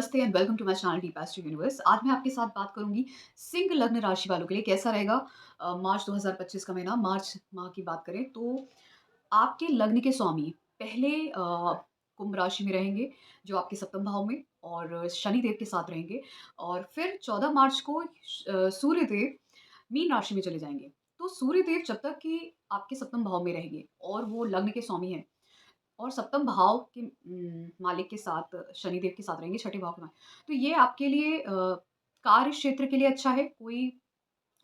नमस्ते and welcome to my channel the path to universe. आज मैं आपके साथ बात करूंगी सिंह लग्न राशि वालों के लिए कैसा रहेगा। मार्च 2025 का महीना, मार्च माह की बात करें तो आपके लग्न के स्वामी पहले कुंभ राशि में रहेंगे, जो आपके सप्तम भाव में, और शनि देव के साथ रहेंगे। और फिर 14 मार्च को सूर्य देव मीन राशि में चले जाएंगे। तो सूर्य देव जब तक कि आपके सप्तम भाव में रहेंगे और वो लग्न के स्वामी हैं और सप्तम भाव के मालिक के साथ, शनिदेव के साथ रहेंगे, छठे भाव के मालिक। तो ये आपके लिए कार्य क्षेत्र के लिए अच्छा है। कोई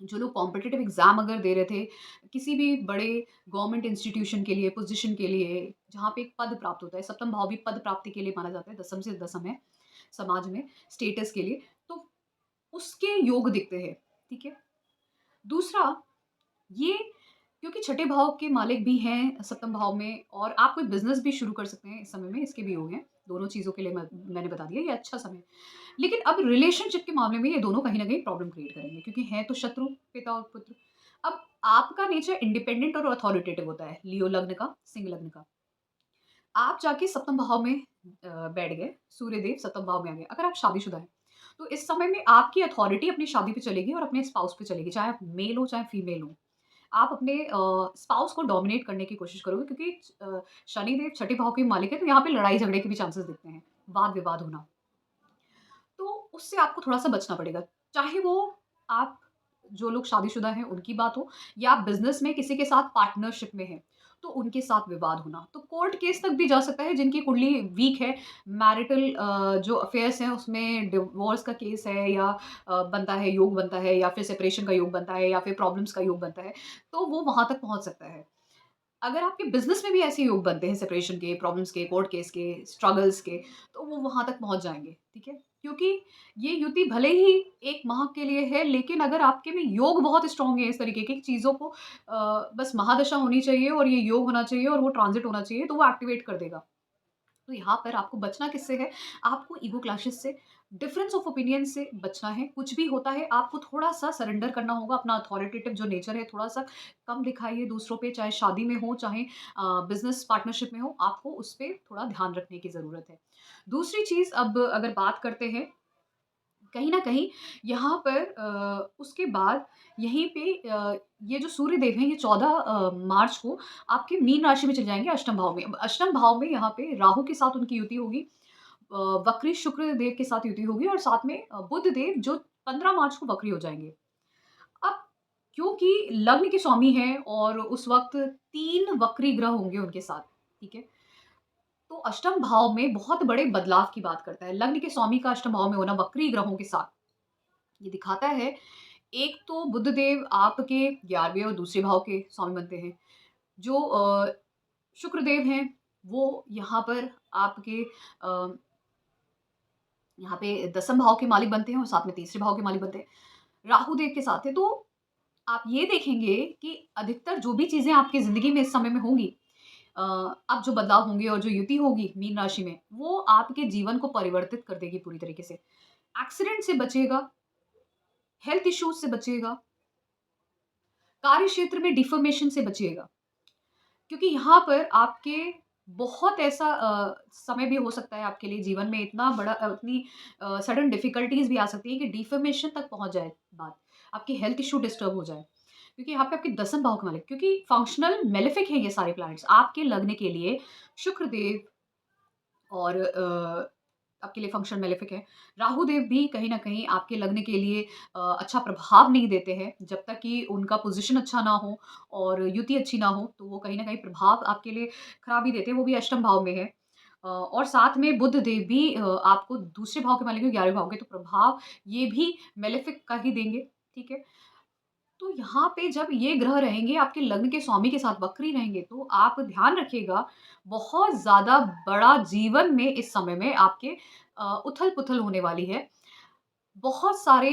जो लोग कॉम्पिटिटिव एग्ज़ाम अगर दे रहे थे, किसी भी बड़े गवर्नमेंट इंस्टीट्यूशन के लिए, पोज़ीशन के लिए, जहाँ पे एक पद प्राप्त होता है, सप्तम भाव भी पद प्राप्ति के लिए माना जाता है, दसम से दसम है समाज में, स्टेटस के लिए, तो उसके योग दिखते हैं, ठीक है? दूसरा, ये क्योंकि छठे भाव के मालिक भी हैं सप्तम भाव में, और आप कोई बिज़नेस भी शुरू कर सकते हैं इस समय में, इसके भी योग हैं। दोनों चीज़ों के लिए मैंने बता दिया, ये अच्छा समय है। लेकिन अब रिलेशनशिप के मामले में ये दोनों कहीं न कहीं प्रॉब्लम क्रिएट करेंगे, क्योंकि हैं तो शत्रु, पिता और पुत्र। अब आपका नेचर इंडिपेंडेंट और अथॉरिटेटिव होता है, लियो लग्न का, सिंह लग्न का। आप जाके सप्तम भाव में बैठ गए, सूर्यदेव सप्तम भाव में आ गए। अगर आप शादीशुदा हैं, तो इस समय में आपकी अथॉरिटी अपनी शादी पे चलेगी और अपने स्पाउस पे चलेगी, चाहे आप मेल हो, चाहे फीमेल हो। आप अपने स्पाउस को डोमिनेट करने की कोशिश करोगे, क्योंकि शनिदेव छठे भाव के मालिक है, तो यहाँ पे लड़ाई झगड़े के भी चांसेस दिखते हैं, वाद-विवाद होना। तो उससे आपको थोड़ा-सा बचना पड़ेगा। चाहे वो आप जो लोग शादीशुदा हैं उनकी बात हो, या आप बिज़नेस में किसी के साथ पार्टनरशिप में हैं, तो उनके साथ विवाद होना। तो कोर्ट केस तक भी जा सकता है, जिनकी कुंडली वीक है, मैरिटल जो अफ़ेयर्स हैं उसमें डिवोर्स का केस है, या बनता है, योग बनता है, या फिर सेपरेशन का योग बनता है, या फिर प्रॉब्लम्स का योग बनता है, तो वो वहाँ तक पहुँच सकता है। अगर आपके बिज़नेस में भी ऐसे योग बनते हैं सेपरेशन के, प्रॉब्लम्स के, कोर्ट केस के, स्ट्रगल्स के, तो वो वहाँ तक पहुँच जाएँगे, ठीक है? क्योंकि ये युति भले ही 1 माह के लिए है, लेकिन अगर आपके में योग बहुत स्ट्रॉन्ग है इस तरीके की चीज़ों को, बस महादशा होनी चाहिए और ये योग होना चाहिए और वो ट्रांज़िट होना चाहिए, तो वो एक्टिवेट कर देगा। तो यहाँ पर आपको बचना किससे है? आपको ईगो क्लैशेज़ से, डिफरेंस ऑफ ओपिनियन से बचना है। कुछ भी होता है, आपको थोड़ा-सा सरेंडर करना होगा, अपना अथॉरिटेटिव जो नेचर है, थोड़ा-सा कम दिखाइए दूसरों पे, चाहे शादी में हो, चाहे बिज़नेस पार्टनरशिप में हो, आपको उस पे थोड़ा ध्यान रखने की ज़रूरत है। दूसरी चीज़, अब अगर बात करते हैं, कहीं न कहीं यहाँ पर उसके बाद यहीं पे ये जो सूर्य देव हैं, ये 14 मार्च को आपके मीन राशि में चले जाएँगे, अष्टम भाव में। अब अष्टम भाव में यहाँ पे राहु के साथ उनकी युति होगी, वक्री शुक्र देव के साथ युति होगी, और साथ में बुध देव जो 15 मार्च को वक्री हो जाएँगे। अब क्योंकि लग्न के स्वामी हैं और उस वक़्त 3 वक्री ग्रह होंगे उनके साथ, ठीक है? तो अष्टम भाव में बहुत बड़े बदलाव की बात करता है। लग्न के स्वामी का अष्टम भाव में होना वक्री ग्रहों के साथ, ये दिखाता है, एक तो बुधदेव आपके 11वें और दूसरे भाव के स्वामी बनते हैं। जो शुक्रदेव हैं, वो यहाँ पर आपके यहाँ पे दसम भाव के मालिक बनते हैं और साथ में तीसरे भाव के मालिक बनते हैं। राहु देव के साथ है, तो आप ये देखेंगे कि अधिकतर जो भी चीज़ें आपकी ज़िंदगी में इस समय में होंगी, अब जो बदलाव होंगे और जो युति होगी मीन राशि में, वो आपके जीवन को परिवर्तित कर देगी पूरी तरीके से। एक्सीडेंट से बचिएगा, हेल्थ इश्यूज़ से बचिएगा, कार्य क्षेत्र में डिफॉर्मेशन से बचिएगा। क्योंकि यहाँ पर आपके बहुत ऐसा समय भी हो सकता है आपके लिए जीवन में, इतना बड़ा इतनी सडन डिफ़िकल्टीज़ भी आ सकती है कि डिफ़ॉर्मेशन तक पहुँच जाए बात। आपकी हेल्थ इश्यू डिस्टर्ब हो जाए। क्योंकि यहाँ पे आपके दसम भाव के मालिक, क्योंकि फंक्शनल मेलेफिक हैं ये सारे प्लैनेट्स। आपके लगने के लिए शुक्र देव और आपके लिए फंक्शनल मेलेफिक है। राहु देव भी कहीं न कहीं आपके लगने के लिए अच्छा प्रभाव नहीं देते हैं, जब तक कि उनका पोज़ीशन अच्छा ना हो और युति अच्छी ना हो, तो वो कहीं न कहीं प्रभाव आपके लिए खराब ही देते हैं, वो भी अष्टम भाव में है। और साथ में बुध देव भी आपको दूसरे भाव के मालिक हैं, 11वें भाव के, तो प्रभाव ये भी मेलेफिक का ही देंगे, ठीक है? तो यहाँ पे जब ये ग्रह रहेंगे आपके लग्न के स्वामी के साथ वक्री रहेंगे, तो आप ध्यान रखिएगा, बहुत ज़्यादा बड़ा जीवन में इस समय में आपके उथल-पुथल होने वाली है। बहुत सारे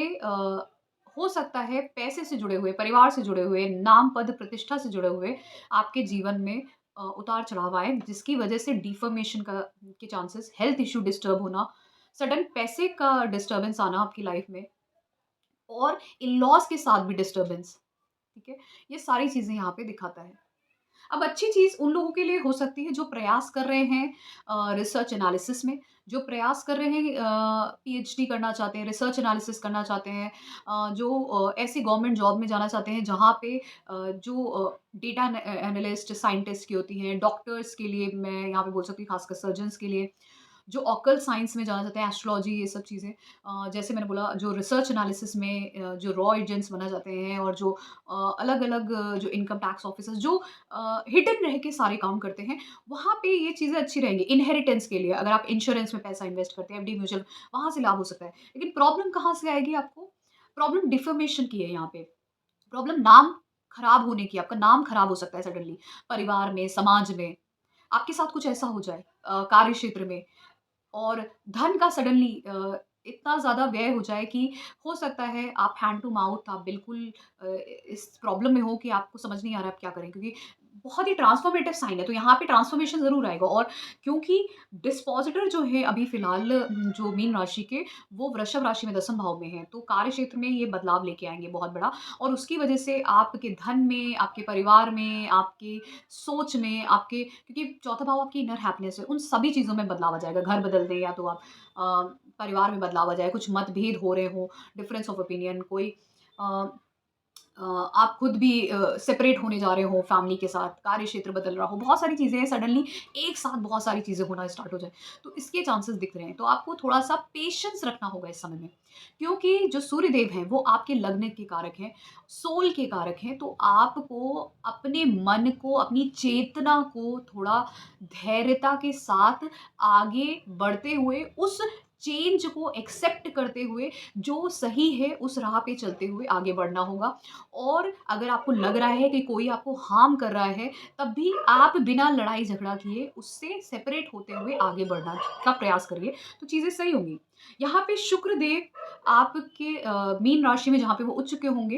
हो सकता है पैसे से जुड़े हुए, परिवार से जुड़े हुए, नाम, पद, प्रतिष्ठा से जुड़े हुए आपके जीवन में उतार-चढ़ाव आए, जिसकी वजह से डिफ़ॉर्मेशन का के चांसेस, हेल्थ इश्यू डिस्टर्ब होना, सडन पैसे का डिस्टर्बेंस आना आपकी लाइफ़ में, और इन-लॉज़ के साथ भी डिस्टर्बेंस, ठीक है? ये सारी चीज़ें यहाँ पे दिखाता है। अब अच्छी चीज़ उन लोगों के लिए हो सकती है जो प्रयास कर रहे हैं रिसर्च एनालिसिस में, जो प्रयास कर रहे हैं पीएचडी करना चाहते हैं, रिसर्च एनालिसिस करना चाहते हैं, जो ऐसी गवर्नमेंट जॉब में जाना चाहते हैं जहाँ पे जो डेटा एनालिस्ट, साइंटिस्ट की होती हैं, डॉक्टर्स के लिए मैं यहाँ पे बोल सकती हूँ, खासकर सर्जन्स के लिए, जो ऑकल्ट साइंस में जाना चाहते हैं, एस्ट्रोलॉजी ये सब चीज़ें। जैसे मैंने बोला जो रिसर्च एनालिसिस में जो रॉ एजेंट्स बनना चाहते हैं और जो अलग-अलग जो इनकम टैक्स ऑफिसर्स जो हिडन रह के सारे काम करते हैं, वहाँ पे ये चीज़ें अच्छी रहेंगी। इनहेरिटेंस के लिए अगर आप इंश्योरेंस में पैसा इन्वेस्ट करते हैं, एफडी म्यूचुअल, वहाँ से लाभ हो सकता है। लेकिन प्रॉब्लम कहाँ से आएगी आपको? प्रॉब्लम डिफर्मेशन की है यहाँ पे। प्रॉब्लम नाम खराब होने की, आपका नाम खराब हो सकता है सडनली, परिवार में, समाज में। आपके साथ कुछ ऐसा हो जाए कार्य क्षेत्र में और धन का सडनली इतना ज़्यादा व्यय हो जाए कि हो सकता है आप हैंड टू माउथ आप बिल्कुल इस प्रॉब्लम में हो कि आपको समझ नहीं आ रहा है आप क्या करें, क्योंकि बहुत ही ट्रांसफॉर्मेटिव साइन है, तो यहाँ पे ट्रांसफॉर्मेशन ज़रूर आएगा। और क्योंकि डिस्पोज़िटर जो है अभी फ़िलहाल जो मीन राशि के, वो वृषभ राशि में दसम भाव में हैं, तो कार्य क्षेत्र में ये बदलाव लेके आएँगे बहुत बड़ा, और उसकी वजह से आपके धन में, आपके परिवार में, आपकी सोच में, आपके, क्योंकि चौथा भाव आपकी इनर हैप्पीनेस है, उन सभी चीज़ों में बदलाव आ जाएगा। घर बदल दें या तो आप परिवार में बदलाव आ जाए, कुछ मतभेद हो रहे हों, डिफरेंस ऑफ ओपिनियन, कोई अ आप खुद भी सेपरेट होने जा रहे हो फैमिली के साथ, कार्य क्षेत्र बदल रहा हो, बहुत सारी चीज़ें हैं, सडनली एक साथ बहुत सारी चीज़ें होना स्टार्ट हो जाए, तो इसके चांसेस दिख रहे हैं। तो आपको थोड़ा-सा पेशेंस रखना होगा इस समय में, क्योंकि जो सूर्य देव हैं, वो आपके लग्न के कारक हैं, सोल के कारक हैं, तो आपको अपने मन को, अपनी चेतना को थोड़ा धैर्यता के साथ आगे बढ़ते हुए, उस चेंज को एक्सेप्ट करते हुए, जो सही है, उस राह पे चलते हुए आगे बढ़ना होगा। और अगर आपको लग रहा है कि कोई आपको हार्म कर रहा है, तब भी आप बिना लड़ाई झगड़ा किए उससे सेपरेट होते हुए आगे बढ़ना का प्रयास करिए, तो चीज़ें सही होंगी। यहाँ पे शुक्र देव आपके मीन राशि में जहाँ पे वो उच्च चुके होंगे,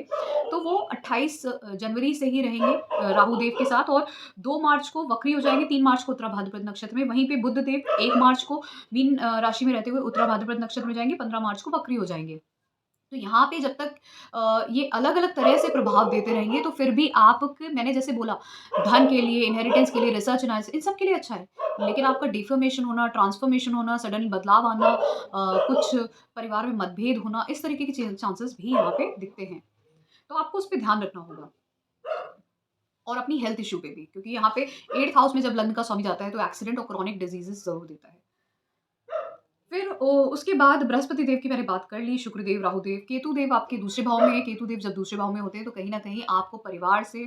तो वो 28 जनवरी से ही रहेंगे राहु देव के साथ, और 2 मार्च को वक्री हो जाएँगे, 3 मार्च को उत्तरा भाद्रपद नक्षत्र में। वहीं पे बुध देव 1 मार्च को मीन राशि में रहते हुए उत्तरा भाद्रपद नक्षत्र में जाएँगे, 15 मार्च को वक्री हो जाएँगे। तो यहाँ पे जब तक ये अलग-अलग तरह से प्रभाव देते रहेंगे, तो फिर भी आपके, मैंने जैसे बोला, धन के लिए, इनहेरिटेंस के लिए, रिसर्च एनालिसिस, इन सब के लिए अच्छा है। लेकिन आपका डिफॉर्मेशन होना, ट्रांसफॉर्मेशन होना, सडन बदलाव आना, कुछ परिवार में मतभेद होना, इस तरीके के चांसेस भी यहाँ पे दिखते हैं। तो आपको उस पे ध्यान रखना होगा। और अपनी हेल्थ इश्यू पे भी, क्योंकि यहाँ पे 8th हाउस में जब लग्न का स्वामी जाता है, तो एक्सीडेंट और क्रॉनिक डिजीज़ेज़ ज़रूर देता है। फिर उसके बाद बृहस्पति देव की मैंने बात कर ली, शुक्रदेव, राहुदेव, केतु देव आपके दूसरे भाव में है। केतु देव जब दूसरे भाव में होते हैं, तो कहीं न कहीं आपको परिवार से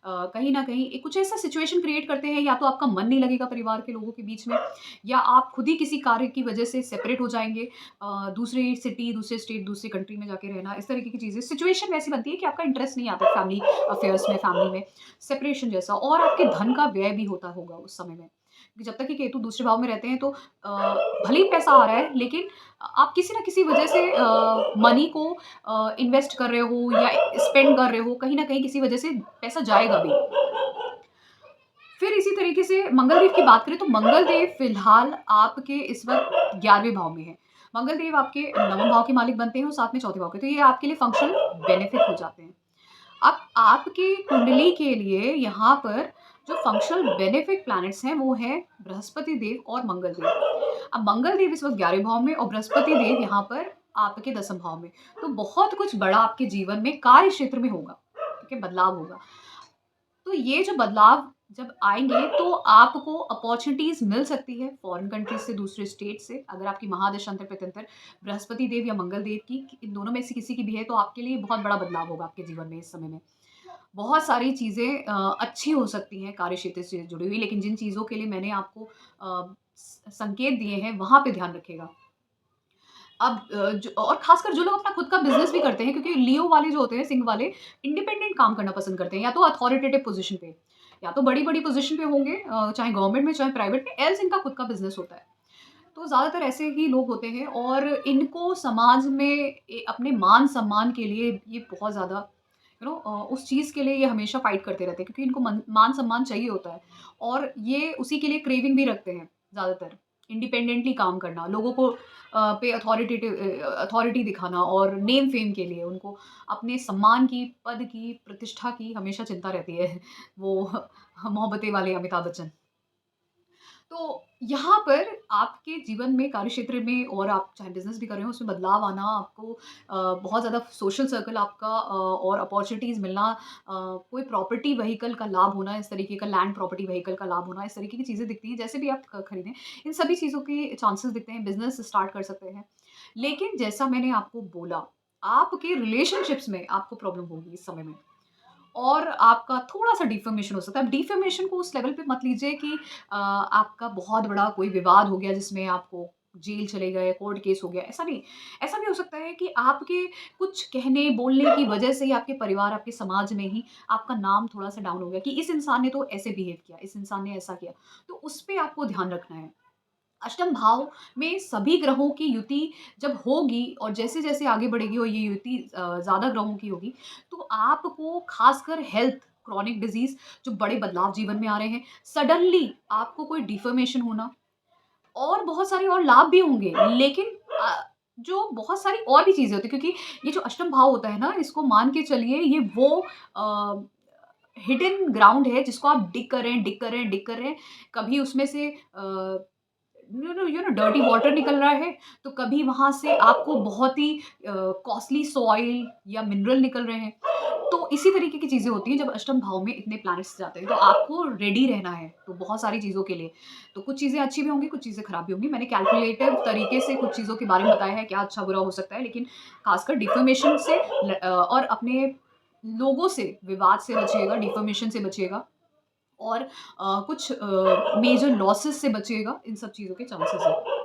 कहीं न कहीं एक कुछ ऐसा सिचुएशन क्रिएट करते हैं, या तो आपका मन नहीं लगेगा परिवार के लोगों के बीच में, या आप खुद ही किसी कार्य की वजह से सेपरेट हो जाएँगे। दूसरी सिटी, दूसरे स्टेट, दूसरी कंट्री में जाके रहना, इस तरीके की चीज़ें। सिचुएशन वैसी बनती है कि आपका इंटरेस्ट नहीं आता फैमिली अफेयर्स में, फैमिली में, सेपरेशन जैसा, और आपके धन का व्यय भी होता होगा उस समय में। कि जब तक कि केतु दूसरे भाव में रहते हैं, तो भले ही पैसा आ रहा है, लेकिन आप किसी न किसी वजह से मनी को इन्वेस्ट कर रहे हो या स्पेंड कर रहे हो, कहीं न कहीं किसी वजह से पैसा जाएगा भी। फिर इसी तरीके से मंगल देव की बात करें, तो मंगल देव फ़िलहाल आपके इस वक़्त 11वें भाव में हैं। मंगल देव आपके 9वें भाव के मालिक बनते हैं और साथ में चौथे भाव के, तो ये आपके लिए फंक्शनल बेनिफिक हो जाते हैं। अब आपकी कुंडली के लिए यहाँ पर जो फंक्शनल बेनिफिक प्लैनेट्स हैं, वो हैं बृहस्पति देव और मंगल देव। अब मंगल देव इस वक़्त 11वें भाव में और बृहस्पति देव यहाँ पर आपके 10th भाव में। तो बहुत कुछ बड़ा आपके जीवन में कार्य क्षेत्र में होगा, ठीक है? बदलाव होगा। तो ये जो बदलाव जब आएँगे, तो आपको अपॉर्च्युनिटीज़ मिल सकती है फॉरेन कंट्रीज़ से, दूसरे स्टेट से। अगर आपकी महादशा अंतर-प्रत्यंतर बृहस्पति देव या मंगल देव की, इन दोनों में से किसी की भी है, तो आपके लिए बहुत बड़ा बदलाव होगा आपके जीवन में इस समय में। बहुत सारी चीज़ें अच्छी हो सकती हैं कार्य क्षेत्र से जुड़ी हुई, लेकिन जिन चीज़ों के लिए मैंने आपको संकेत दिए हैं, वहाँ पे ध्यान रखिएगा। अब जो और ख़ासकर जो लोग अपना खुद का बिज़नेस भी करते हैं, क्योंकि लियो वाले जो होते हैं, सिंह वाले, इंडिपेंडेंट काम करना पसंद करते हैं, या तो अथॉरिटेटिव पोज़ीशन पे, या तो बड़ी-बड़ी पोज़ीशन पे होंगे, चाहे गवर्नमेंट में, चाहे प्राइवेट में, एल्स इनका खुद का बिज़नेस होता है। तो ज़्यादातर ऐसे ही लोग होते हैं, और इनको समाज में अपने मान-सम्मान के लिए ये बहुत ज़्यादा उस चीज़ के लिए ये हमेशा फ़ाइट करते रहते हैं, क्योंकि इनको मान-सम्मान चाहिए होता है, और ये उसी के लिए क्रेविंग भी रखते हैं ज़्यादातर। इंडिपेंडेंटली काम करना, लोगों को पे अथॉरिटी दिखाना और नेम फेम के लिए उनको अपने सम्मान की, पद की, प्रतिष्ठा की हमेशा चिंता रहती है। वो मोहब्बतें वाले अमिताभ बच्चन। तो यहाँ पर आपके जीवन में, कार्यक्षेत्र में और आप चाहे बिज़नेस भी कर रहे हो, उसमें बदलाव आना, आपको बहुत ज़्यादा सोशल सर्कल आपका और अपॉर्च्युनिटीज़ मिलना, कोई प्रॉपर्टी व्हीकल का लाभ होना, इस तरीके का लैंड प्रॉपर्टी व्हीकल का लाभ होना, इस तरीके की चीज़ें दिखती हैं, जैसे भी आप ख खरीदें, इन सभी चीज़ों के चांसेस दिखते हैं, बिज़नेस स्टार्ट कर सकते हैं। लेकिन जैसा मैंने आपको बोला, आपके रिलेशनशिप्स में आपको प्रॉब्लम होगी इस समय में। और आपका थोड़ा-सा डिफ़ॉर्मेशन हो सकता है। अब डिफ़ॉर्मेशन को उस लेवल पे मत लीजिए कि आपका बहुत बड़ा कोई विवाद हो गया जिसमें आपको जेल चले गए, कोर्ट केस हो गया, ऐसा नहीं। ऐसा भी हो सकता है कि आपके कुछ कहने, बोलने की वज़ह से ही आपके परिवार, आपके समाज में ही आपका नाम थोड़ा-सा डाउन हो गया कि इस इंसान ने तो ऐसे बिहेव किया, इस इंसान ने ऐसा किया। तो उस पे आपको ध्यान रखना है। अष्टम भाव में सभी ग्रहों की युति जब होगी और जैसे-जैसे आगे बढ़ेगी और ये युति ज़्यादा ग्रहों की होगी, तो आपको ख़ासकर हेल्थ, क्रॉनिक डिज़ीज़ जो बड़े बदलाव जीवन में आ रहे हैं, सडनली आपको कोई डिफ़ॉर्मेशन होना और बहुत सारे और लाभ भी होंगे। लेकिन जो बहुत सारी और भी चीज़ें होती हैं क्योंकि ये जो अष्टम भाव होता है ना, इसको मान के चलिए ये वो हिडन ग्राउंड है जिसको आप डिग कर रहे हैं, डिग कर रहे हैं, डिग कर रहे हैं। कभी उसमें से डर्टी वाटर निकल रहा है, तो कभी वहाँ से आपको बहुत ही कॉस्टली सॉइल या मिनरल निकल रहे हैं। तो इसी तरीके की चीज़ें होती हैं जब अष्टम भाव में इतने प्लैनेट्स जाते हैं, तो आपको रेडी रहना है, तो बहुत सारी चीज़ों के लिए। तो कुछ चीज़ें अच्छी भी होंगी, कुछ चीज़ें खराब भी होंगी। मैंने कैलकुलेटिव तरीके से कुछ चीज़ों के बारे में बताया है, क्या अच्छा-बुरा हो सकता है, लेकिन खासकर डिफ़ॉर्मेशन से और अपने लोगों से, विवाद से बचिएगा, डिफ़ॉर्मेशन से बचिएगा और कुछ मेजर लॉसेस से बचिएगा, इन सब चीज़ों के चांसेस हैं।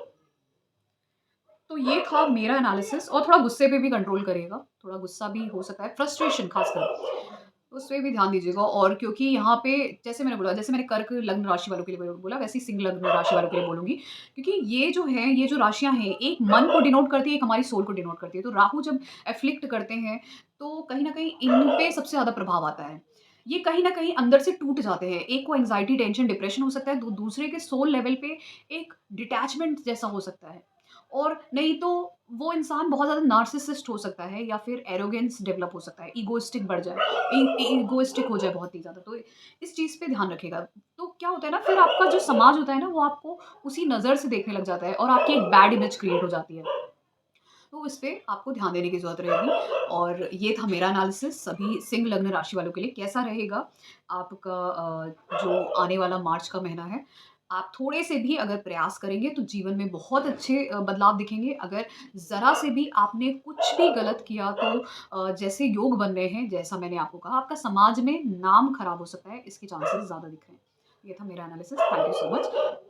तो ये था मेरा एनालिसिस और थोड़ा गुस्से पे भी कंट्रोल करिएगा, थोड़ा गुस्सा भी हो सकता है, फ्रस्ट्रेशन ख़ासकर, उस पे भी ध्यान दीजिएगा और क्योंकि यहाँ पे जैसे मैंने बोला, जैसे मैंने कर्क लग्न राशि वालों के लिए बोला, वैसे ही सिंह लग्न राशि वालों के लिए बोलूँगी क्योंकि ये जो है, ये जो राशियाँ हैं, एक मन को डिनोट करती है, एक हमारी सोल को डिनोट करती है। तो राहु जब एफ्लिक्ट करते हैं, तो कहीं न कहीं इन पे सबसे ज़्यादा प्रभाव आता है। ये कहीं न कहीं अंदर से टूट जाते हैं। एक को एंग्ज़ायटी, टेंशन, डिप्रेशन हो सकता है, दूसरे के सोल लेवल पे एक डिटैचमेंट जैसा हो सकता है। और नहीं तो वो इंसान बहुत ज़्यादा नार्सिसिस्ट हो सकता है या फिर एरोगेंस डेवलप हो सकता है, ईगोइस्टिक बढ़ जाए, ईगोइस्टिक हो जाए बहुत ही ज़्यादा। तो इस चीज़ पे ध्यान रखिएगा। तो क्या होता है ना, फिर आपका जो समाज होता है ना, वो आपको उसी नज़र से देखने लग जाता है और आपकी एक बैड इमेज क्रिएट हो जाती है। तो इस पे आपको ध्यान देने की ज़रूरत रहेगी और ये था मेरा एनालिसिस सभी सिंह लग्न राशि वालों के लिए। कैसा रहेगा आपका जो आने वाला मार्च का महीना है। आप थोड़े से भी अगर प्रयास करेंगे तो जीवन में बहुत अच्छे बदलाव दिखेंगे। अगर ज़रा से भी आपने कुछ भी गलत किया तो जैसे योग बन रहे हैं, जैसा मैंने आपको कहा, आपका समाज में नाम खराब हो सकता है, इसके चांसेस ज़्यादा दिख रहे हैं। ये था मेरा analysis. Thank you so much.